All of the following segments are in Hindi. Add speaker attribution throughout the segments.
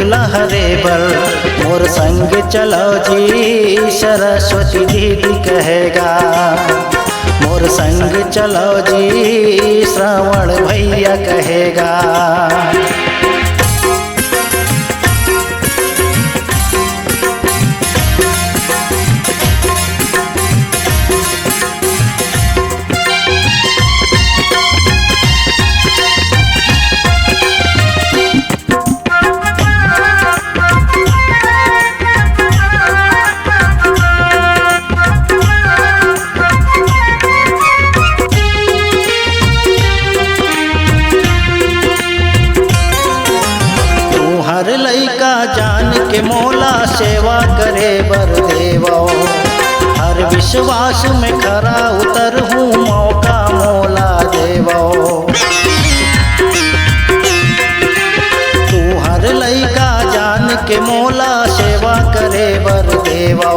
Speaker 1: लहरे बर, मोर संग चलो जी सरस्वती दीदी कहेगा। मोर संग चलो जी श्रवण भैया कहेगा। हर लइका जान के मोला सेवा करे बर देवो, हर विश्वास में खरा उतर हूँ मौका मोला देवो। तू हर लइका जान के मोला सेवा करे बर देवो,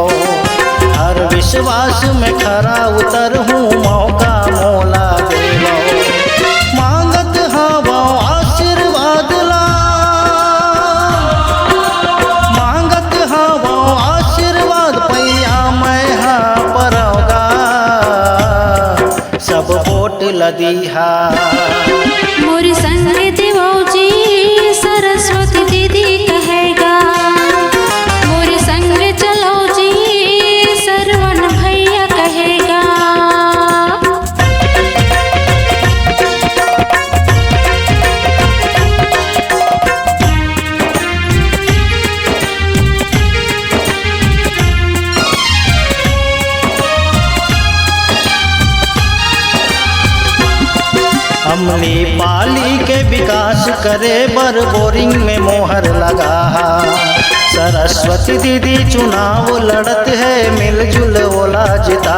Speaker 1: हर विश्वास में खरा उतर हूँ मौका मोला देवो। मांगत हवो आशीर्वाद ला, सब वोट लदीहा।
Speaker 2: मोर संग देवो जी सरस्वती दीदी कहेगा। मोर संग चलो जी श्रवण भैया कहेगा।
Speaker 1: अमली पाली के विकास करे बर बोरिंग में मोहर लगा। सरस्वती दीदी चुनाव लड़त है मिलजुल ओला जिता।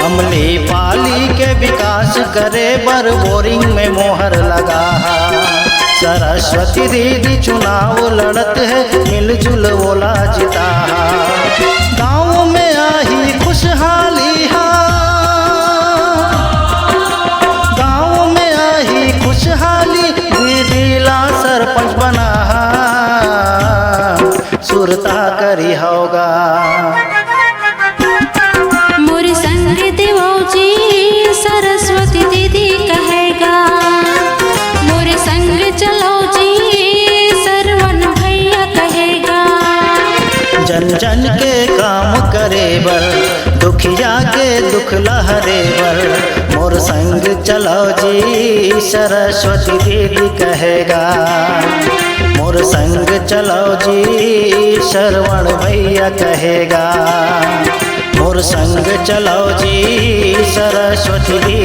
Speaker 1: अमली पाली के विकास करे बर बोरिंग में मोहर लगा। सरस्वती दीदी चुनाव लड़त है मिलजुल ओला जिता। गाँव में आई खुशहाली हा, गाँव में आई खुशहाली, दीदी ला सरपंच बना सुरता करी होगा।
Speaker 2: मोर संग देवो जी सरस्वती दीदी कहेगा। मोर संग चलो जी श्रवण भैया कहेगा।
Speaker 1: जन जन के काम करे बर, दुखिया के दुख लहरे बर, मोर संग चलो जी सरस्वती दीदी कहेगा। मोर संग चलो जी श्रवण भैया कहेगा। मोर संग चलो जी सरस्वती दीदी